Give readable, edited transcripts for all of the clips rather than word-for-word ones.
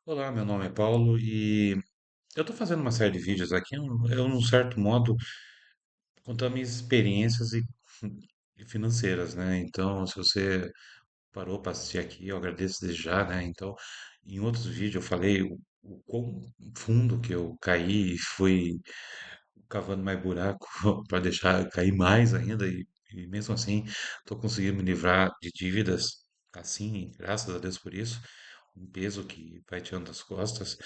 Olá, meu nome é Paulo e eu estou fazendo uma série de vídeos aqui, num certo modo, contando minhas experiências e financeiras, né? Então, se você parou para assistir aqui, eu agradeço desde já, né? Então, em outros vídeos eu falei o quão fundo que eu caí e fui cavando mais buraco para deixar cair mais ainda e mesmo assim estou conseguindo me livrar de dívidas assim, graças a Deus por isso, um peso que vai tirando das costas,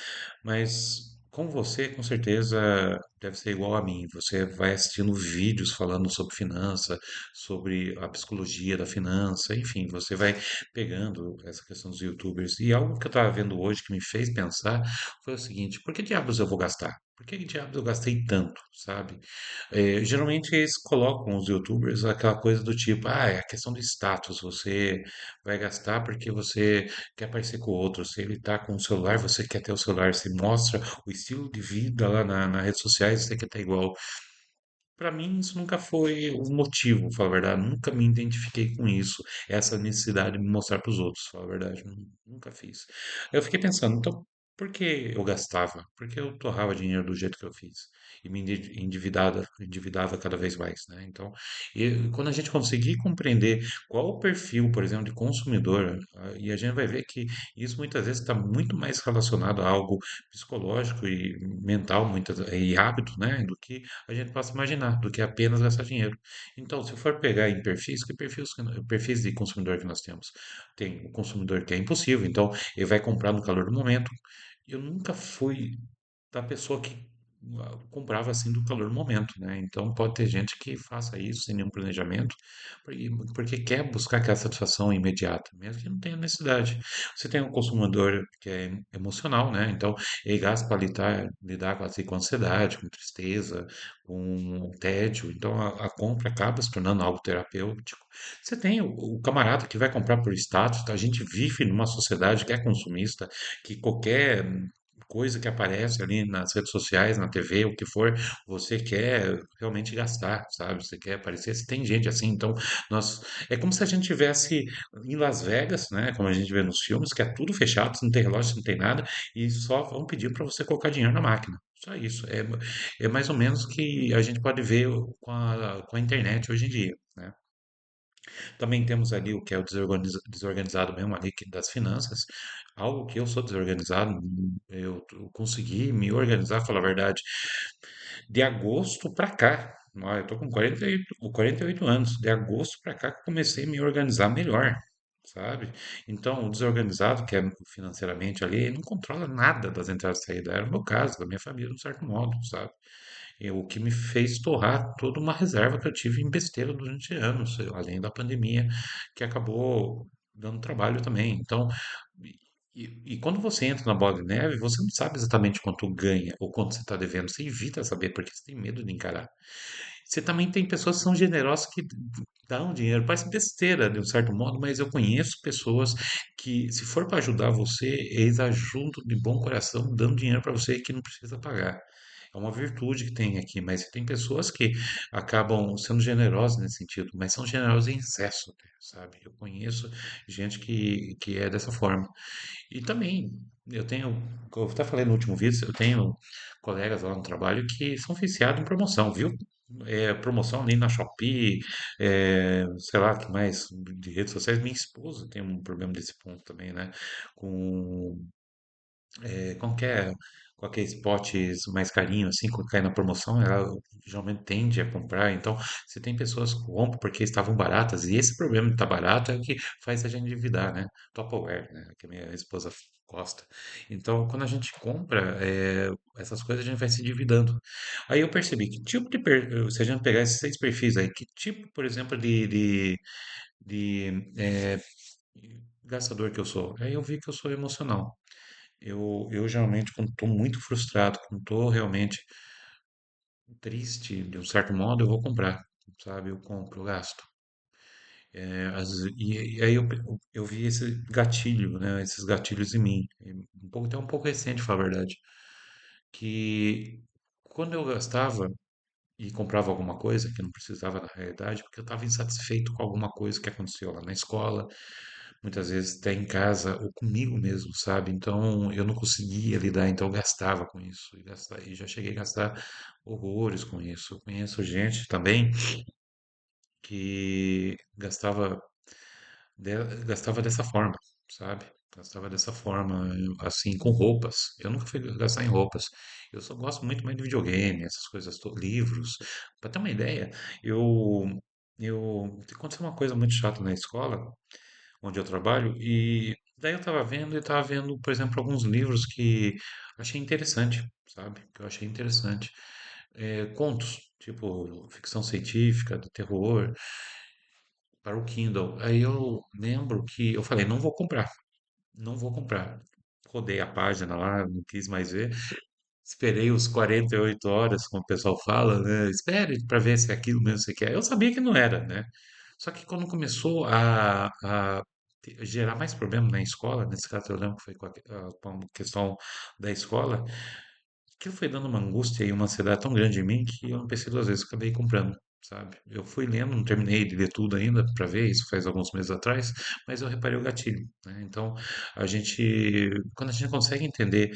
mas com você, com certeza deve ser igual a mim. Você vai assistindo vídeos falando sobre finança, sobre a psicologia da finança, enfim, você vai pegando essa questão dos YouTubers. E algo que eu estava vendo hoje que me fez pensar foi o seguinte: por que diabos eu vou gastar? Por que diabos eu gastei tanto, sabe? Geralmente eles colocam os YouTubers aquela coisa do tipo, é a questão do status, você vai gastar porque você quer parecer com o outro. Se ele tá com o celular, você quer ter o celular. Você mostra o estilo de vida lá nas redes sociais, você quer ter igual. Para mim, isso nunca foi um motivo, pra falar a verdade. Nunca me identifiquei com isso, essa necessidade de me mostrar para os outros, pra falar a verdade. Nunca fiz. Eu fiquei pensando, então, por que eu gastava? Por que eu torrava dinheiro do jeito que eu fiz? E me endividava cada vez mais, né? Então, quando a gente conseguir compreender qual o perfil, por exemplo, de consumidor, e a gente vai ver que isso muitas vezes está muito mais relacionado a algo psicológico e mental, e hábito, né? Do que a gente possa imaginar, do que apenas gastar dinheiro. Então, se for pegar em perfis, perfis de consumidor que nós temos? Tem o consumidor que é impulsivo, então ele vai comprar no calor do momento. Eu nunca fui da pessoa que comprava assim do calor do momento, né? Então pode ter gente que faça isso sem nenhum planejamento, porque quer buscar aquela satisfação imediata, mesmo que não tenha necessidade. Você tem um consumidor que é emocional, né? Então ele gasta para lidar assim, com ansiedade, com tristeza, com tédio. Então a compra acaba se tornando algo terapêutico. Você tem o camarada que vai comprar por status. A gente vive numa sociedade que é consumista, que qualquer coisa que aparece ali nas redes sociais, na TV, o que for, você quer realmente gastar, sabe? Você quer aparecer. Se tem gente assim, então nós é como se a gente tivesse em Las Vegas, né? Como a gente vê nos filmes, que é tudo fechado, não tem relógio, não tem nada, e só vão pedir para você colocar dinheiro na máquina. Só isso. É mais ou menos que a gente pode ver com a internet hoje em dia, né? Também temos ali o que é o desorganizado mesmo ali das finanças, algo que eu sou desorganizado, eu consegui me organizar, falar a verdade, de agosto para cá. Ó, eu tô com 48 anos, de agosto para cá que eu comecei a me organizar melhor, sabe? Então, o desorganizado, que é financeiramente ali, ele não controla nada das entradas e saídas. Era o meu caso, da minha família, de um certo modo, sabe? O que me fez torrar toda uma reserva que eu tive em besteira durante anos, além da pandemia, que acabou dando trabalho também. Então, e quando você entra na bola de neve, você não sabe exatamente quanto ganha ou quanto você está devendo. Você evita saber porque você tem medo de encarar. Você também tem pessoas que são generosas que dão dinheiro. Parece besteira, de um certo modo, mas eu conheço pessoas que, se for para ajudar você, eles ajudam de bom coração, dando dinheiro para você que não precisa pagar. É uma virtude que tem aqui, mas tem pessoas que acabam sendo generosas nesse sentido, mas são generosas em excesso, até, sabe? Eu conheço gente que é dessa forma. E também, como eu até falei no último vídeo, eu tenho colegas lá no trabalho que são viciados em promoção, viu? Promoção ali na Shopee, sei lá, que mais, de redes sociais. Minha esposa tem um problema desse ponto também, né? Com qualquer, qualquer spots mais carinho, assim, quando cai na promoção, ela geralmente tende a comprar. Então, você tem pessoas que compram porque estavam baratas, e esse problema de estar barato é o que faz a gente endividar, né? Tupperware, né? Que a minha esposa gosta. Então, quando a gente compra essas coisas, a gente vai se endividando. Aí eu percebi que tipo se a gente pegar esses seis perfis aí, que tipo, por exemplo, de gastador que eu sou? Aí eu vi que eu sou emocional. Eu geralmente, quando estou muito frustrado, quando estou realmente triste, de um certo modo, eu vou comprar, sabe? Eu compro, eu gasto. E aí eu vi esse gatilho, né? Esses gatilhos em mim. Até um pouco recente, pra falar a verdade. Que quando eu gastava e comprava alguma coisa que não precisava na realidade, porque eu estava insatisfeito com alguma coisa que aconteceu lá na escola, muitas vezes até em casa ou comigo mesmo, sabe? Então eu não conseguia lidar, então eu gastava com isso, e já cheguei a gastar horrores com isso. Eu conheço gente também que gastava dessa forma, sabe? Gastava dessa forma, assim, com roupas. Eu nunca fui gastar em roupas. Eu só gosto muito mais de videogame, essas coisas, livros. Para ter uma ideia, eu, aconteceu uma coisa muito chata na escola, onde eu trabalho, e daí eu tava vendo, por exemplo, alguns livros que achei interessante, sabe? Que eu achei interessante. Contos, tipo ficção científica, de terror, para o Kindle. Aí eu lembro que eu falei, não vou comprar, não vou comprar. Rodei a página lá, não quis mais ver. Esperei os 48 horas, como o pessoal fala, né? Espere para ver se é aquilo mesmo que você quer. Eu sabia que não era, né? Só que quando começou a gerar mais problema na escola, nesse caso eu lembro que foi com a questão da escola, aquilo foi dando uma angústia e uma ansiedade tão grande em mim que eu não pensei duas vezes, acabei comprando, sabe? Eu fui lendo, não terminei de ler tudo ainda para ver, isso faz alguns meses atrás, mas eu reparei o gatilho, né? Então, quando a gente consegue entender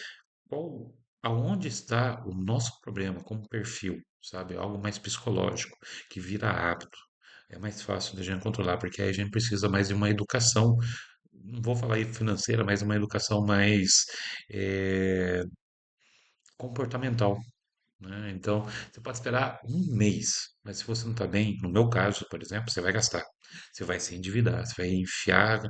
qual, aonde está o nosso problema como perfil, sabe? Algo mais psicológico, que vira hábito. É mais fácil da gente controlar, porque aí a gente precisa mais de uma educação, não vou falar aí financeira, mas uma educação mais eh, comportamental, né? Então, você pode esperar um mês, mas se você não está bem, no meu caso, por exemplo, você vai gastar. Você vai se endividar, você vai enfiar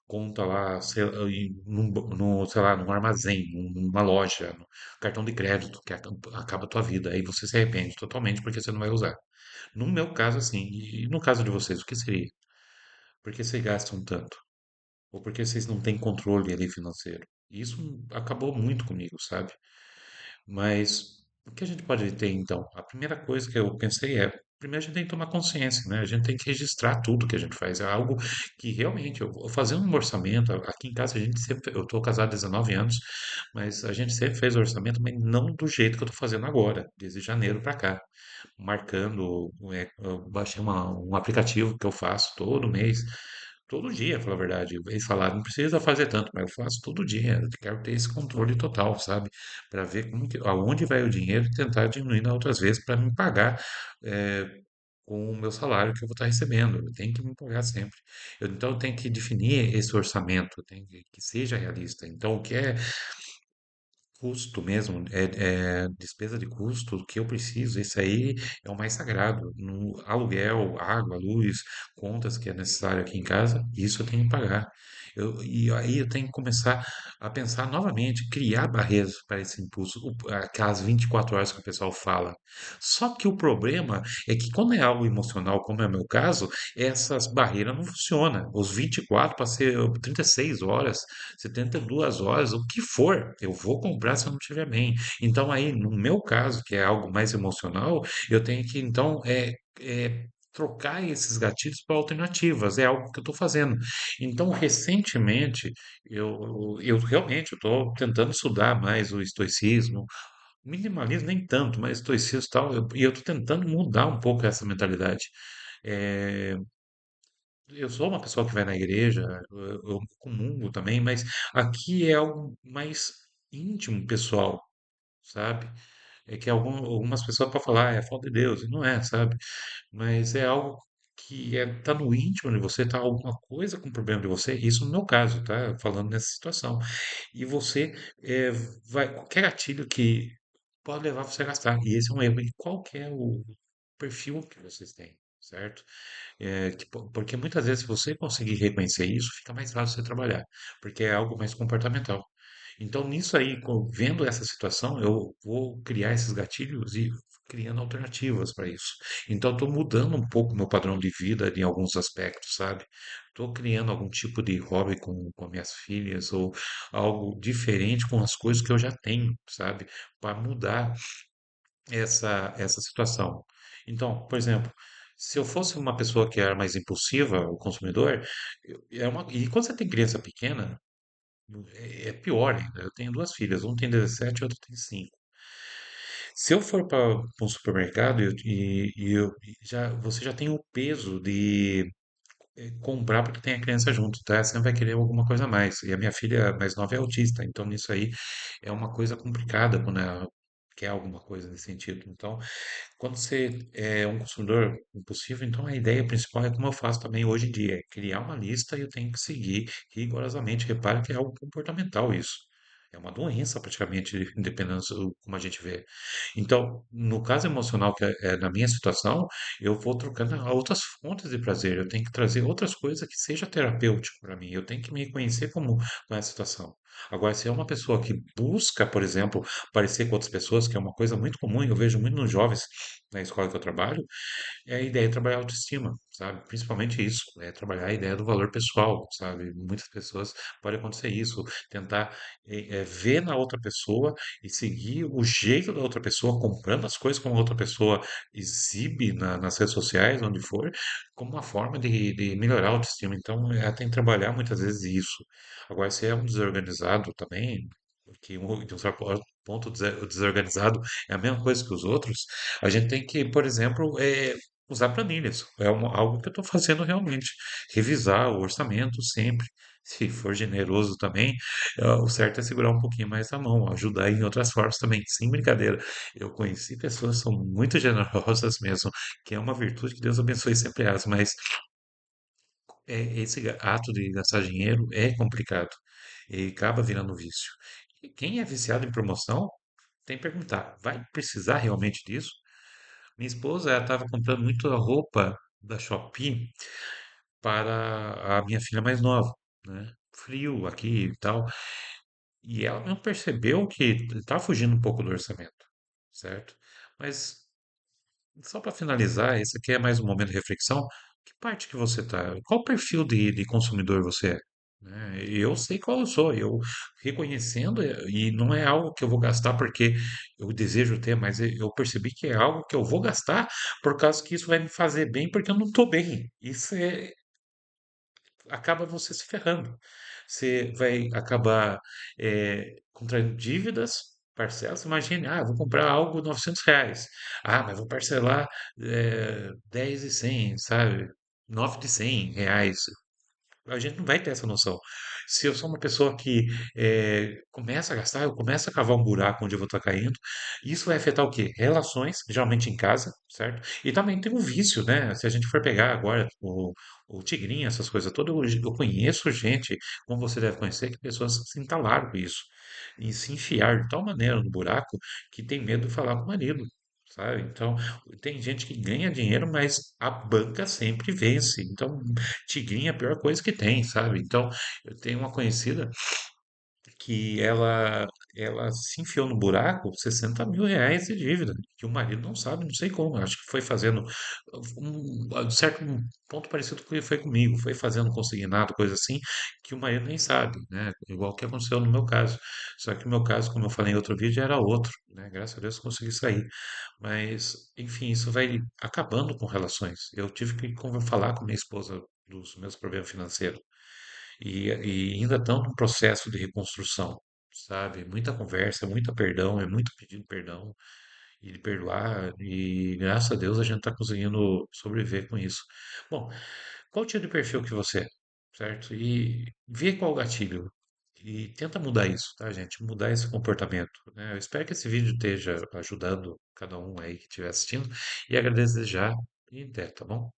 conta lá, sei lá, num armazém, numa loja, no cartão de crédito, que acaba a tua vida. Aí você se arrepende totalmente porque você não vai usar. No meu caso, assim, e no caso de vocês, o que seria? Por que vocês gastam tanto? Ou por que vocês não têm controle ali financeiro? Isso acabou muito comigo, sabe? Mas o que a gente pode ter então? A primeira coisa que eu pensei é, primeiro a gente tem que tomar consciência, né? A gente tem que registrar tudo que a gente faz. É algo que realmente, eu vou fazer um orçamento. Aqui em casa a gente sempre, eu estou casado há 19 anos, mas a gente sempre fez orçamento, mas não do jeito que eu estou fazendo agora, desde janeiro para cá, marcando, eu baixei um aplicativo que eu faço todo mês. Todo dia, pra falar a verdade. Esse salário não precisa fazer tanto, mas eu faço todo dia. Eu quero ter esse controle total, sabe? Para ver aonde vai o dinheiro e tentar diminuir nas outras vezes para me pagar é, com o meu salário que eu vou estar recebendo. Eu tenho que me pagar sempre. Então, eu tenho que definir esse orçamento, eu tenho que seja realista. Então, o que é custo mesmo, despesa de custo, o que eu preciso, isso aí é o mais sagrado. No aluguel, água, luz, contas que é necessário aqui em casa, isso eu tenho que pagar. E aí eu tenho que começar a pensar novamente, criar barreiras para esse impulso, aquelas 24 horas que o pessoal fala. Só que o problema é que quando é algo emocional, como é o meu caso, essas barreiras não funcionam. Os 24 para ser 36 horas, 72 horas, o que for, eu vou comprar se eu não estiver bem. Então, aí, no meu caso, que é algo mais emocional, eu tenho que, então, trocar esses gatilhos para alternativas. É algo que eu estou fazendo. Então, recentemente, eu realmente estou tentando estudar mais o estoicismo, minimalismo nem tanto, mas estoicismo e tal, e eu estou tentando mudar um pouco essa mentalidade. É, eu sou uma pessoa que vai na igreja, eu comungo também, mas aqui é algo mais íntimo, pessoal, sabe? É que algumas pessoas podem falar, é falta de Deus, e não é, sabe? Mas é algo que tá no íntimo de você, tá alguma coisa com problema de você, isso no meu caso, tá? Falando nessa situação. E você é, qualquer gatilho que pode levar você a gastar, e esse é um erro. E qual que é o perfil que vocês têm, certo? Porque muitas vezes, se você conseguir reconhecer isso, fica mais fácil você trabalhar, porque é algo mais comportamental. Então, nisso aí, vendo essa situação, eu vou criar esses gatilhos e criando alternativas para isso. Então, estou mudando um pouco meu padrão de vida em alguns aspectos, sabe? Estou criando algum tipo de hobby com minhas filhas ou algo diferente com as coisas que eu já tenho, sabe? Para mudar essa situação. Então, por exemplo, se eu fosse uma pessoa que era mais impulsiva, o consumidor, e quando você tem criança pequena, é pior ainda. Eu tenho duas filhas, um tem 17 e outro tem 5. Se eu for para um supermercado e você já tem o peso de comprar porque tem a criança junto, tá? Ela sempre vai querer alguma coisa a mais. E a minha filha mais nova é autista, então nisso aí é uma coisa complicada quando ela quer alguma coisa nesse sentido. Então, quando você é um consumidor impulsivo, então a ideia principal é como eu faço também hoje em dia, é criar uma lista e eu tenho que seguir rigorosamente. Repare que é algo comportamental isso. É uma doença praticamente, dependendo como a gente vê. Então, no caso emocional, que é na minha situação, eu vou trocando a outras fontes de prazer. Eu tenho que trazer outras coisas que seja terapêutico para mim. Eu tenho que me reconhecer como com essa situação. Agora, se é uma pessoa que busca, por exemplo, parecer com outras pessoas, que é uma coisa muito comum, eu vejo muito nos jovens na escola que eu trabalho, é a ideia de trabalhar a autoestima, sabe? Principalmente isso, é trabalhar a ideia do valor pessoal, sabe? Muitas pessoas pode acontecer isso, tentar ver na outra pessoa e seguir o jeito da outra pessoa, comprando as coisas como a outra pessoa exibe nas redes sociais, onde for, como uma forma de melhorar a autoestima. Então, tem que trabalhar muitas vezes isso. Agora, se é um desorganizado também, que de um certo ponto o desorganizado é a mesma coisa que os outros, a gente tem que, por exemplo, usar planilhas. Algo que eu estou fazendo realmente. Revisar o orçamento sempre. Se for generoso também, o certo é segurar um pouquinho mais a mão, ajudar em outras formas também, sem brincadeira. Eu conheci pessoas que são muito generosas mesmo, que é uma virtude que Deus abençoe sempre as, mas esse ato de gastar dinheiro é complicado e acaba virando vício. E quem é viciado em promoção tem que perguntar, vai precisar realmente disso? Minha esposa, ela estava comprando muita roupa da Shopee para a minha filha mais nova, né? Frio aqui e tal. E ela não percebeu que está fugindo um pouco do orçamento, certo? Mas só para finalizar, esse aqui é mais um momento de reflexão. Que parte que você tá? Qual perfil de consumidor você é? Né? Eu sei qual eu sou, eu reconhecendo, e não é algo que eu vou gastar porque eu desejo ter, mas eu percebi que é algo que eu vou gastar por causa que isso vai me fazer bem porque eu não estou bem. Isso acaba você se ferrando. Você vai acabar contraindo dívidas, parcelas. Imagine, eu vou comprar algo R$ 900. Mas vou parcelar 10 de 100, sabe? 9 de R$ 100. A gente não vai ter essa noção. Se eu sou uma pessoa que começa a gastar, eu começo a cavar um buraco onde eu vou estar caindo, isso vai afetar o quê? Relações, geralmente em casa, certo? E também tem um vício, né? Se a gente for pegar agora o Tigrinho, essas coisas todas, eu conheço gente, como você deve conhecer, que pessoas se entalaram com isso. E se enfiar de tal maneira no buraco que tem medo de falar com o marido. Sabe? Então, tem gente que ganha dinheiro, mas a banca sempre vence. Então, tigrinho é a pior coisa que tem, sabe? Então, eu tenho uma conhecida que ela se enfiou no buraco, R$ 60.000 de dívida, que o marido não sabe, não sei como. Acho que foi fazendo certo ponto parecido com o que foi comigo, foi fazendo consignado, coisa assim, que o marido nem sabe, né? Igual que aconteceu no meu caso. Só que o meu caso, como eu falei em outro vídeo, era outro, né? Graças a Deus eu consegui sair. Mas, enfim, isso vai acabando com relações. Eu tive que falar com minha esposa dos meus problemas financeiros. E ainda estão num processo de reconstrução, sabe? Muita conversa, muito perdão, é muito pedido perdão e de perdoar, e graças a Deus a gente está conseguindo sobreviver com isso. Bom, qual o tipo de perfil que você é, certo? E vê qual o gatilho. E tenta mudar isso, tá, gente? Mudar esse comportamento, né? Eu espero que esse vídeo esteja ajudando cada um aí que estiver assistindo. E agradeço desde já. E até, tá bom?